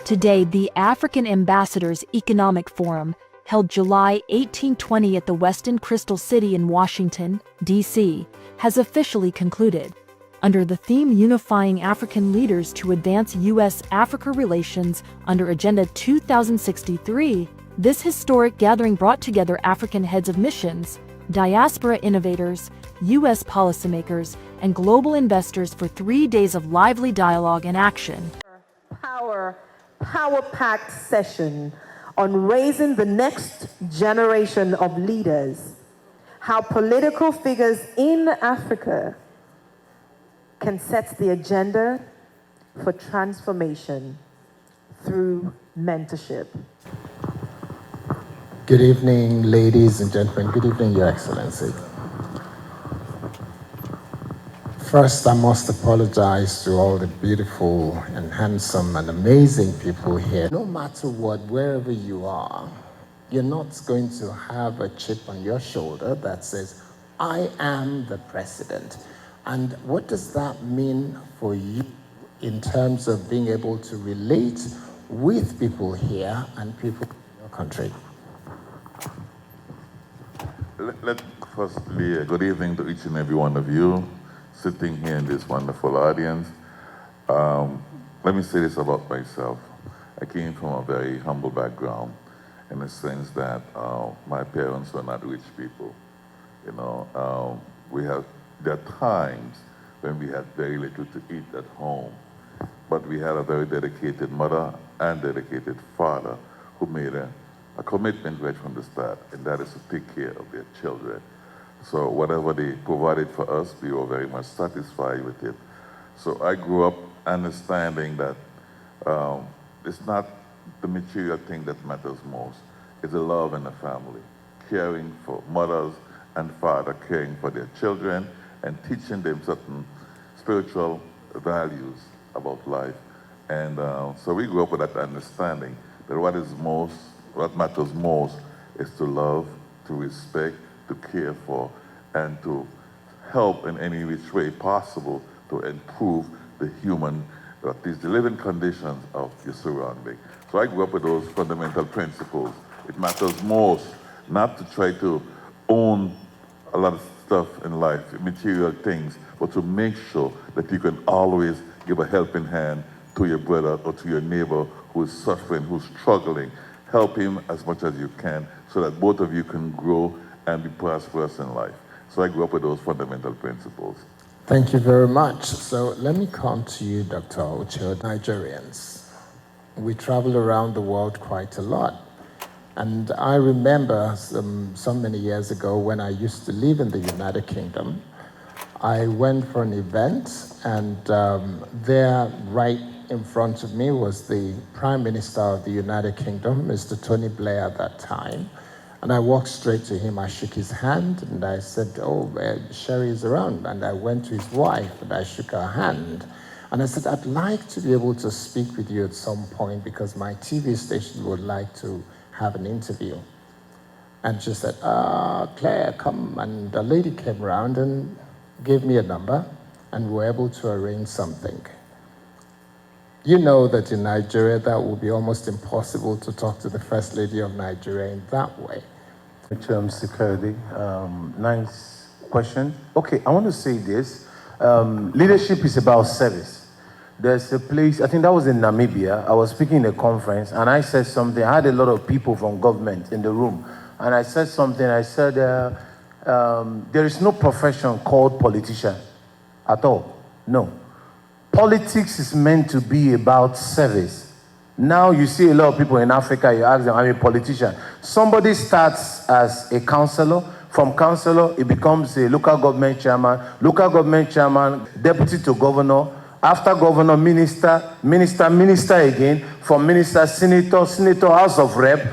Today, the African Ambassadors Economic Forum, held July 18-20 at the Westin Crystal City in Washington, D.C., has officially concluded. Under the theme Unifying African Leaders to Advance U.S.-Africa Relations under Agenda 2063, this historic gathering brought together African heads of missions, diaspora innovators, U.S. policymakers, and global investors for 3 days of lively dialogue and action. Power-packed session on raising the next generation of leaders, how political figures in Africa can set the agenda for transformation through mentorship. Good evening, ladies and gentlemen. Good evening, Your Excellency. First, I must apologize to all the beautiful and handsome and amazing people here. No matter what, wherever you are, you're not going to have a chip on your shoulder that says, I am the president. And what does that mean for you in terms of being able to relate with people here and people in your country? Let firstly, good evening to each and every one of you sitting here in this wonderful audience. Let me say this about myself. I came from a very humble background in the sense that my parents were not rich people. You know, there are times when we had very little to eat at home, but we had a very dedicated mother and dedicated father who made a commitment right from the start, and that is to take care of their children. So whatever they provided for us, we were very much satisfied with it. So I grew up understanding that it's not the material thing that matters most. It's the love in the family, caring for mothers and father, caring for their children, and teaching them certain spiritual values about life. And so we grew up with that understanding that what matters most is to love, to respect, to care for, and to help in any which way possible to improve the human, at least the living conditions of your surrounding. So I grew up with those fundamental principles. It matters most not to try to own a lot of stuff in life, material things, but to make sure that you can always give a helping hand to your brother or to your neighbor who is suffering, who's struggling. Help him as much as you can so that both of you can grow and be prosperous in life. So I grew up with those fundamental principles. Thank you very much. So let me come to you, Dr. Utchay. Nigerians, we travel around the world quite a lot. And I remember so many years ago when I used to live in the United Kingdom, I went for an event, and there right in front of me was the Prime Minister of the United Kingdom, Mr. Tony Blair at that time. And I walked straight to him, I shook his hand, and I said, oh, Sherry is around. And I went to his wife, and I shook her hand. And I said, I'd like to be able to speak with you at some point because my TV station would like to have an interview. And she said, Claire, come. And the lady came around and gave me a number, and we were able to arrange something. You know that in Nigeria, that would be almost impossible to talk to the First Lady of Nigeria in that way. Mr. Kayode, nice question. Okay, I want to say this. Leadership is about service. There's a place, I think that was in Namibia. I was speaking in a conference, and I said something. I had a lot of people from government in the room, and I said something. I said, there is no profession called politician at all. No. Politics is meant to be about service. Now you see a lot of people in Africa, you ask them, I'm a politician. Somebody starts as a councillor. From councillor, it becomes a local government chairman, deputy to governor, after governor, minister again, from minister, senator, House of Rep,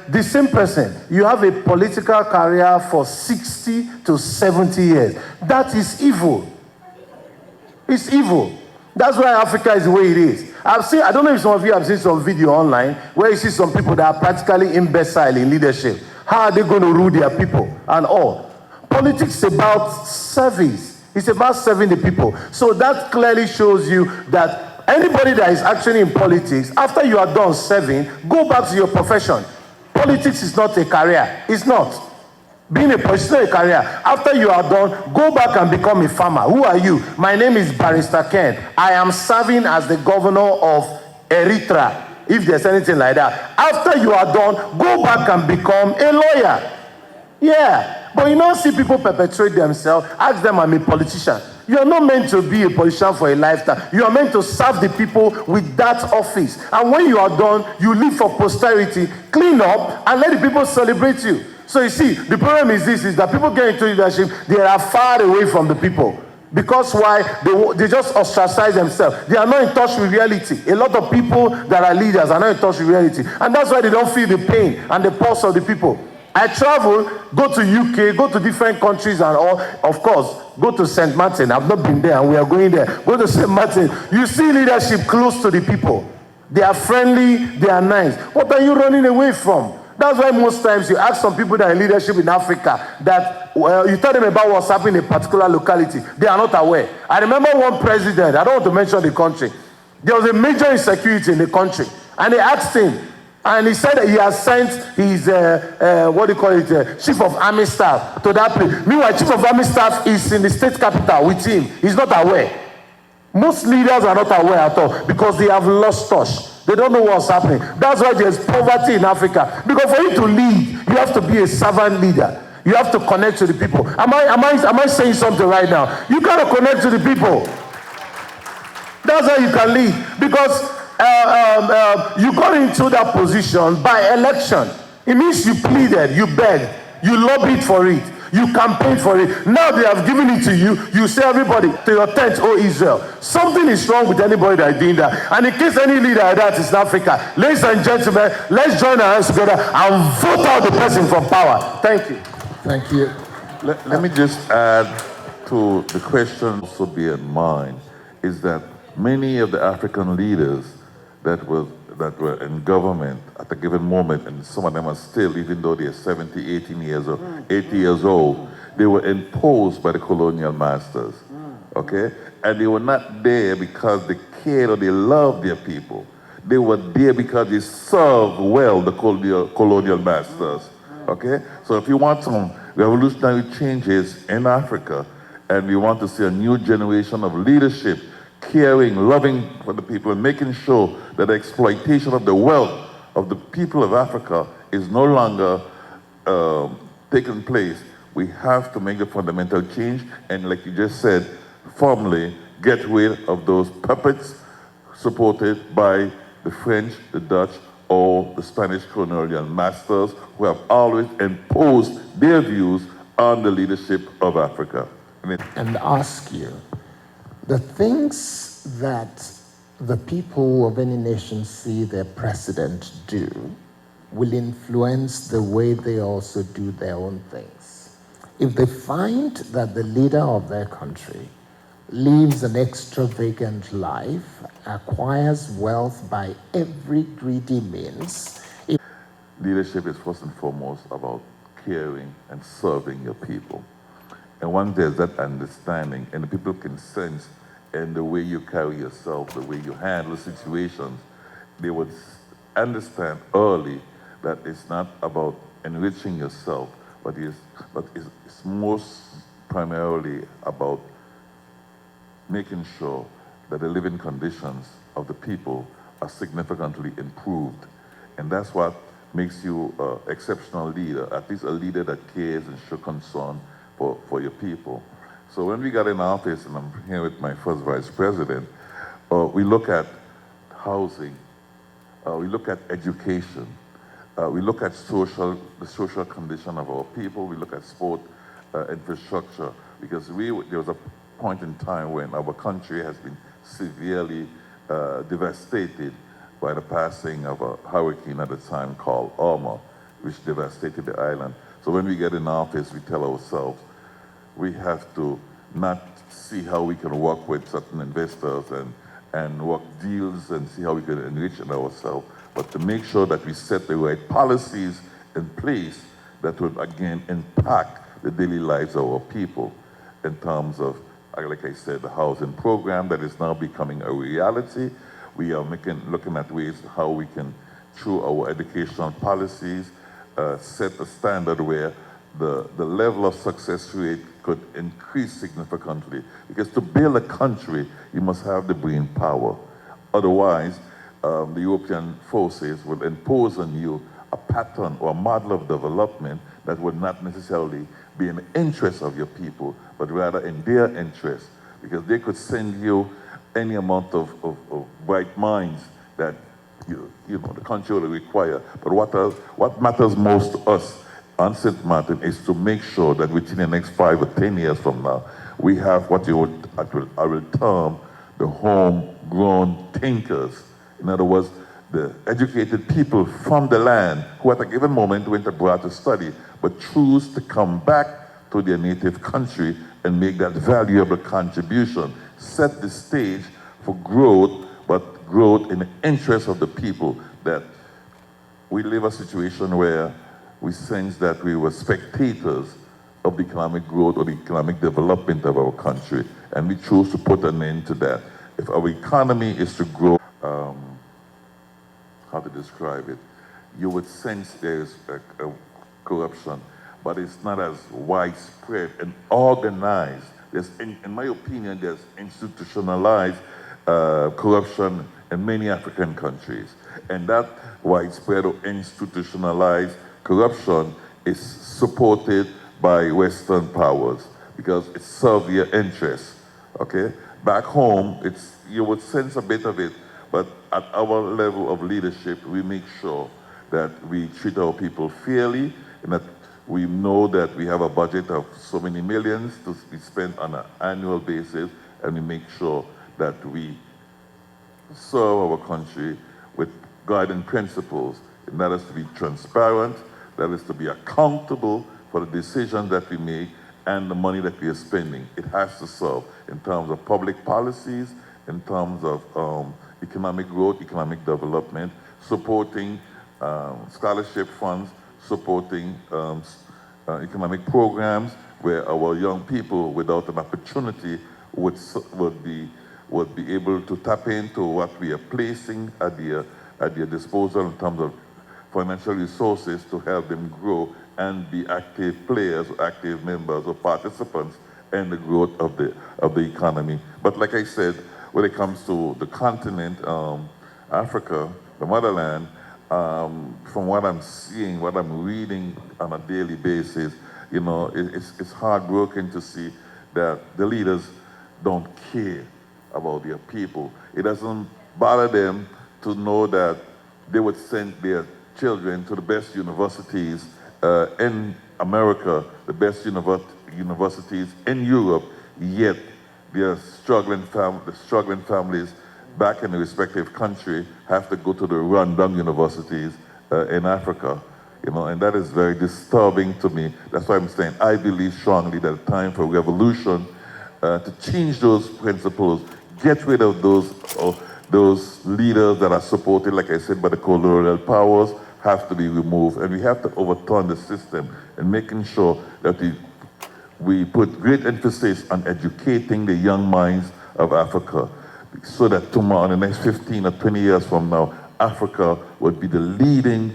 the same person. You have a political career for 60 to 70 years. That is evil. It's evil. That's why Africa is the way it is. I don't know if some of you have seen some video online where you see some people that are practically imbecile in leadership. How are they going to rule their people and all? Politics is about service. It's about serving the people. So that clearly shows you that Anybody that is actually in politics, after you are done serving, go back to your profession. Politics is not a career. It's not. Being a politician is not a career. After you are done, go back and become a farmer. Who are you? My name is Barrister Ken. I am serving as the governor of Eritrea, if there's anything like that. After you are done, go back and become a lawyer. Yeah. But you don't see people perpetrate themselves. Ask them, I'm a politician. You are not meant to be a politician for a lifetime. You are meant to serve the people with that office. And when you are done, you live for posterity, clean up, and let the people celebrate you. So you see, the problem is this, is that people get into leadership, they are far away from the people. Because why? They just ostracize themselves. They are not in touch with reality. A lot of people that are leaders are not in touch with reality. And that's why they don't feel the pain and the pulse of the people. I travel, go to UK, go to different countries and all. Of course, go to St. Martin. I've not been there and we are going there. Go to St. Martin. You see leadership close to the people. They are friendly, they are nice. What are you running away from? That's why most times you ask some people that are in leadership in Africa that you tell them about what's happening in a particular locality. They are not aware. I remember one president, I don't want to mention the country. There was a major insecurity in the country. And they asked him, and he said that he has sent his, chief of army staff to that place. Meanwhile, chief of army staff is in the state capital with him. He's not aware. Most leaders are not aware at all because they have lost touch. They don't know what's happening. That's why there's poverty in Africa. Because for you to lead, you have to be a servant leader. You have to connect to the people. Am I saying something right now? You got to connect to the people. That's how you can lead. Because you got into that position by election. It means you pleaded, you begged, you lobbied for it, you campaigned for it. Now they have given it to you. You say, everybody, to your tent, O Israel. Something is wrong with anybody that is doing that. And in case any leader like that is in Africa, ladies and gentlemen, let's join our hands together and vote out the person from power. Thank you. Thank you. Let me just add to the question, also be in mind, is that many of the African leaders that were in government at a given moment, and some of them are still, even though they're 70, 18 years old, 80 years old, they were imposed by the colonial masters, okay? And they were not there because they cared or they loved their people. They were there because they served well the colonial masters, okay? So if you want some revolutionary changes in Africa, and we want to see a new generation of leadership, caring, loving for the people, and making sure that the exploitation of the wealth of the people of Africa is no longer taking place, we have to make a fundamental change, and like you just said, formally get rid of those puppets supported by the French, the Dutch, or the Spanish colonial masters who have always imposed their views on the leadership of Africa. And ask you, the things that the people of any nation see their president do will influence the way they also do their own things. If they find that the leader of their country lives an extravagant life, acquires wealth by every greedy means. Leadership is first and foremost about caring and serving your people. And once there's that understanding, and the people can sense in the way you carry yourself, the way you handle situations, they would understand early that it's not about enriching yourself, but it's most primarily about making sure that the living conditions of the people are significantly improved. And that's what makes you an exceptional leader, at least a leader that cares and shows concern for your people. So when we got in office, and I'm here with my first vice president, we look at housing, we look at education, we look at the social condition of our people, we look at sport infrastructure, because there was a point in time when our country has been severely devastated by the passing of a hurricane at the time called Irma, which devastated the island. So when we get in office, we tell ourselves, we have to not see how we can work with certain investors and work deals and see how we can enrich ourselves, but to make sure that we set the right policies in place that would, again, impact the daily lives of our people in terms of like I said, the housing program that is now becoming a reality. We are looking at ways how we can, through our educational policies, set a standard where the level of success rate could increase significantly. Because to build a country, you must have the brain power. Otherwise, the European forces will impose on you a pattern or a model of development that would not necessarily be in the interest of your people, but rather in their interest, because they could send you any amount of bright minds that you know the country will require. But what matters most to us on St. Martin is to make sure that within the next 5 or 10 years from now, we have what I will term the homegrown thinkers. In other words, the educated people from the land who at a given moment went abroad to study, but choose to come back to their native country and make that valuable contribution, set the stage for growth, but growth in the interest of the people. That we live a situation where we sense that we were spectators of the economic growth or the economic development of our country, and we choose to put an end to that. If our economy is to grow, how to describe it, you would sense there's a corruption, but it's not as widespread and organized. In my opinion, there's institutionalized corruption in many African countries. And that widespread or institutionalized corruption is supported by Western powers because it serves their interests, okay? Back home, you would sense a bit of it, but at our level of leadership, we make sure that we treat our people fairly and that we know that we have a budget of so many millions to be spent on an annual basis, and we make sure that we serve our country with guiding principles. And that is to be transparent, that is to be accountable for the decisions that we make and the money that we are spending. It has to serve in terms of public policies, in terms of economic growth, economic development, supporting scholarship funds, supporting economic programs where our young people without an opportunity would be able to tap into what we are placing at their disposal in terms of financial resources to help them grow and be active players, active members or participants in the growth of the economy. But like I said, when it comes to the continent, Africa, the motherland, from what I'm seeing, what I'm reading on a daily basis, you know, it's heartbroken to see that the leaders don't care about their people. It doesn't bother them to know that they would send their children to the best universities in America, the best universities in Europe, yet their struggling families back in the respective country have to go to the rundown universities in Africa, you know, and that is very disturbing to me. That's why I'm saying I believe strongly that it's time for revolution to change those principles, get rid of those leaders that are supported, like I said, by the colonial powers, have to be removed, and we have to overturn the system and making sure that we put great emphasis on educating the young minds of Africa, so that tomorrow, in the next 15 or 20 years from now, Africa would be the leading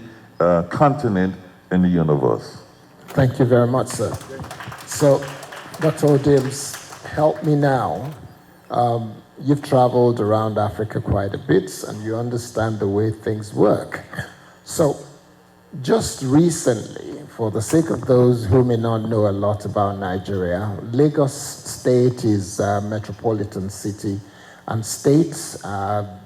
continent in the universe. Thank you very much, sir. So, Dr. Odims, help me now. You've traveled around Africa quite a bit, and you understand the way things work. So, just recently, for the sake of those who may not know a lot about Nigeria, Lagos State is a metropolitan city, and states,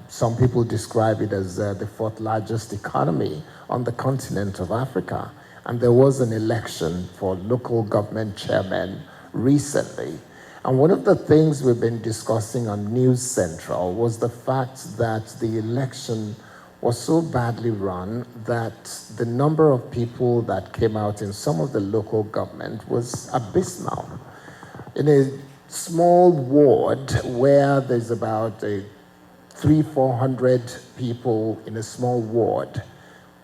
some people describe it as the fourth largest economy on the continent of Africa. And there was an election for local government chairman recently. And one of the things we've been discussing on Newscentral was the fact that the election was so badly run that the number of people that came out in some of the local government was abysmal. In a small ward where there's about 300-400 people in a small ward,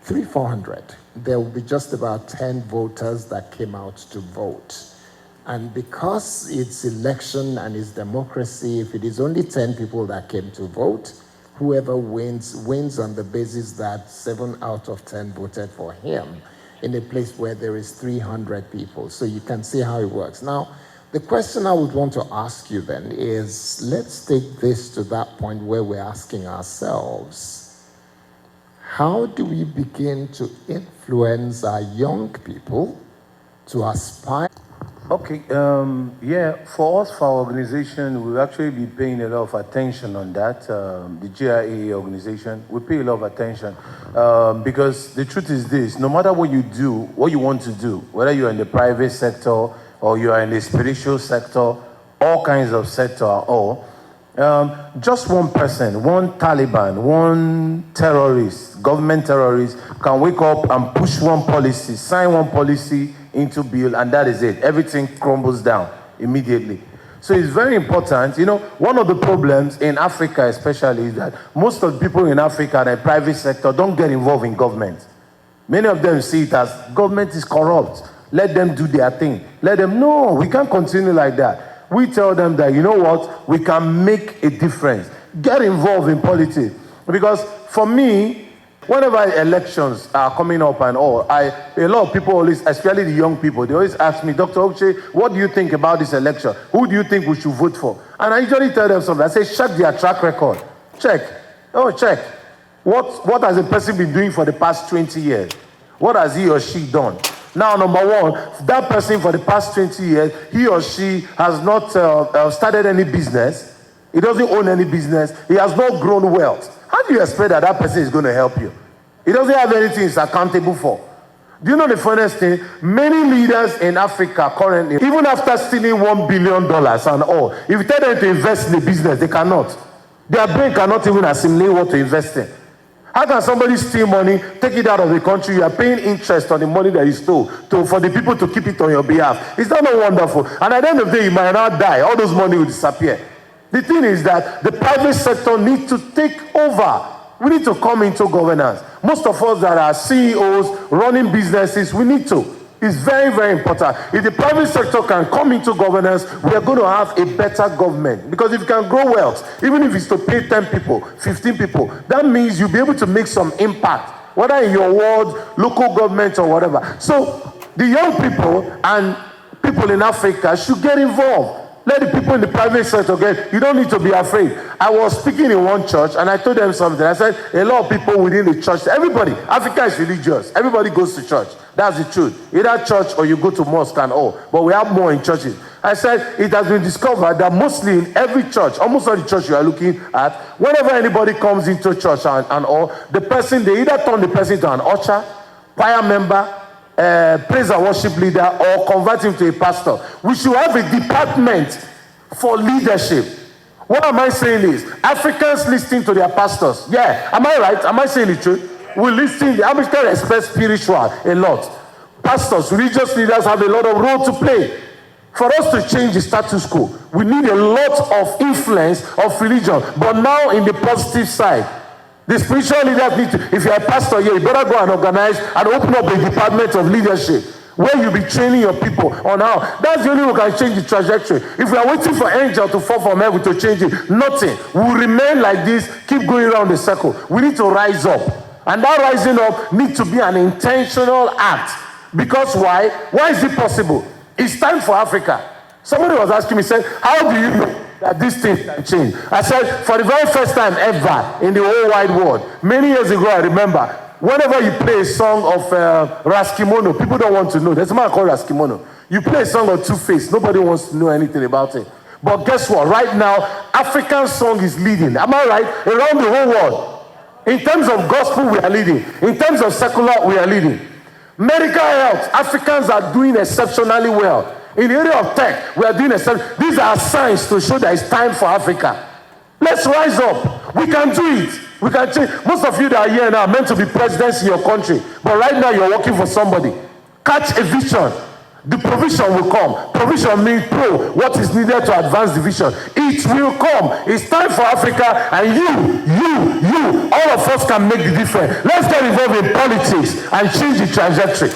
300-400, there will be just about 10 voters that came out to vote. And because it's election and it's democracy, if it is only 10 people that came to vote, whoever wins on the basis that 7 out of 10 voted for him in a place where there is 300 people. So you can see how it works. Now, the question I would want to ask you then is, let's take this to that point where we're asking ourselves, how do we begin to influence our young people to aspire? Okay, yeah, for us, for our organization, we'll actually be paying a lot of attention on that. The GIAA organization, we pay a lot of attention because the truth is this, no matter what you do, what you want to do, whether you're in the private sector or you are in the spiritual sector, all kinds of sector, just one person, one Taliban, one terrorist, government terrorist can wake up and push one policy, sign one policy into bill, and that is it. Everything crumbles down immediately. So it's very important. You know, one of the problems in Africa especially is that most of the people in Africa in the private sector don't get involved in government. Many of them see it as government is corrupt. Let them do their thing. Let them, no, we can't continue like that. We tell them that, you know what, we can make a difference. Get involved in politics. Because for me, whenever elections are coming up and all, a lot of people always, especially the young people, they always ask me, Dr. Utchay, what do you think about this election? Who do you think we should vote for? And I usually tell them something. I say, check their track record. Check. Oh, check. What has a person been doing for the past 20 years? What has he or she done? Now, number one, that person for the past 20 years, he or she has not started any business. He doesn't own any business. He has not grown wealth. How do you expect that that person is going to help you? He doesn't have anything he's accountable for. Do you know the funniest thing? Many leaders in Africa currently, even after stealing $1 billion and all, if you tell them to invest in a business, they cannot. Their brain cannot even assimilate what to invest in. How can somebody steal money, take it out of the country? You are paying interest on the money that you stole for the people to keep it on your behalf. Is that not wonderful? And at the end of the day, you might not die. All those money will disappear. The thing is that the private sector needs to take over. We need to come into governance. Most of us that are CEOs, running businesses, we need to. It's very, very important. If the private sector can come into governance, we are going to have a better government. Because if you can grow wealth, even if it's to pay 10 people, 15 people, that means you'll be able to make some impact, whether in your ward, local government, or whatever. So the young people and people in Africa should get involved. Let the people in the private sector get, you don't need to be afraid. I was speaking in one church and I told them something. I said, a lot of people within the church, everybody, Africa is religious. Everybody goes to church. That's the truth. Either church or you go to mosque and all. But we have more in churches. I said, it has been discovered that mostly in every church, almost all the church you are looking at, whenever anybody comes into church and all, the person, they either turn the person to an usher, choir member, praise and worship leader, or convert him to a pastor. We should have a department for leadership. What am I saying is, Africans listening to their pastors. Yeah, am I right? Am I saying the truth? We listen, the Africans respect spiritual a lot. Pastors, religious leaders have a lot of role to play. For us to change the status quo, we need a lot of influence of religion, but now in the positive side. The spiritual leaders need to, if you're a pastor here, you better go and organize and open up a department of leadership where you'll be training your people on how. That's the only way we can change the trajectory. If we are waiting for angel to fall from heaven to change it, nothing. We'll remain like this, keep going around the circle. We need to rise up. And that rising up needs to be an intentional act. Because why? Why is it possible? It's time for Africa. Somebody was asking me, said, how do you know that this thing can change? I said, for the very first time ever in the whole wide world, many years ago, I remember, whenever you play a song of Raskimono, people don't want to know. There's a man called Raskimono. You play a song of Two-Face, nobody wants to know anything about it. But guess what? Right now, African song is leading. Am I right? Around the whole world. In terms of gospel, we are leading. In terms of secular, we are leading. Medical health, Africans are doing exceptionally well. In the area of tech, we are doing these are signs to show that it's time for Africa. Let's rise up. We can do it. We can change. Most of you that are here now are meant to be presidents in your country. But right now you're working for somebody. Catch a vision. The provision will come. Provision means what is needed to advance the vision. It will come. It's time for Africa, and you, all of us can make the difference. Let's get involved in politics and change the trajectory.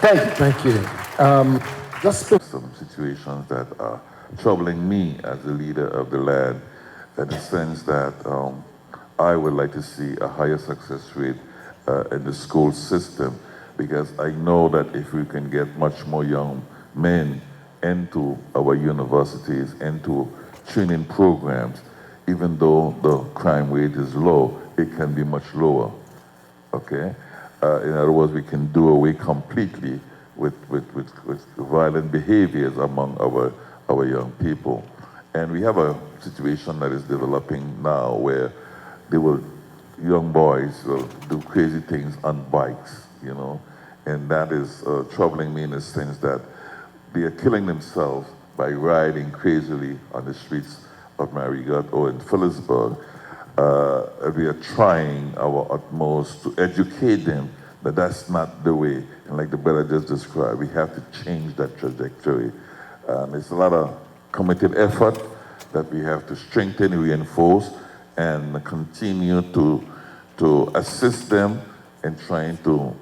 Thank you. Thank you. Just some situations that are troubling me as the leader of the land, in the sense that I would like to see a higher success rate in the school system, because I know that if we can get much more young men into our universities, into training programs, even though the crime rate is low, it can be much lower, okay? In other words, we can do away completely with violent behaviors among our young people. And we have a situation that is developing now where young boys will do crazy things on bikes, you know, and that is troubling me in the sense that they are killing themselves by riding crazily on the streets of Marigot or in Phillipsburg. We are trying our utmost to educate them that that's not the way. And like the brother just described, we have to change that trajectory. It's a lot of committed effort that we have to strengthen, reinforce, and continue to assist them in trying to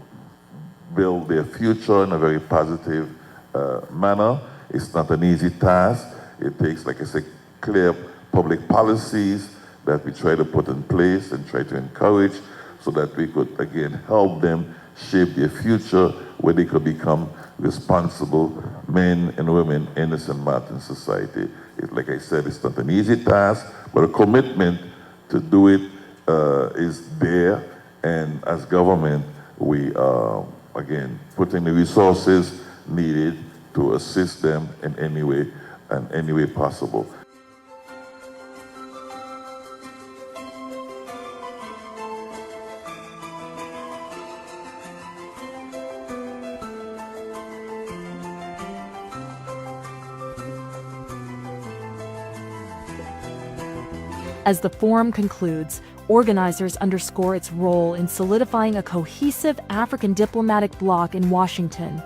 build their future in a very positive manner. It's not an easy task. It takes, like I said, clear public policies that we try to put in place and try to encourage so that we could, again, help them shape their future where they could become responsible men and women in the St. Martin society. Like I said, it's not an easy task, but a commitment to do it is there. And as government, we are, again, putting the resources needed to assist them in any way possible. As the forum concludes, organizers underscore its role in solidifying a cohesive African diplomatic bloc in Washington,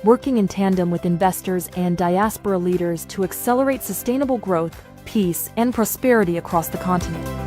working in tandem with investors and diaspora leaders to accelerate sustainable growth, peace, and prosperity across the continent.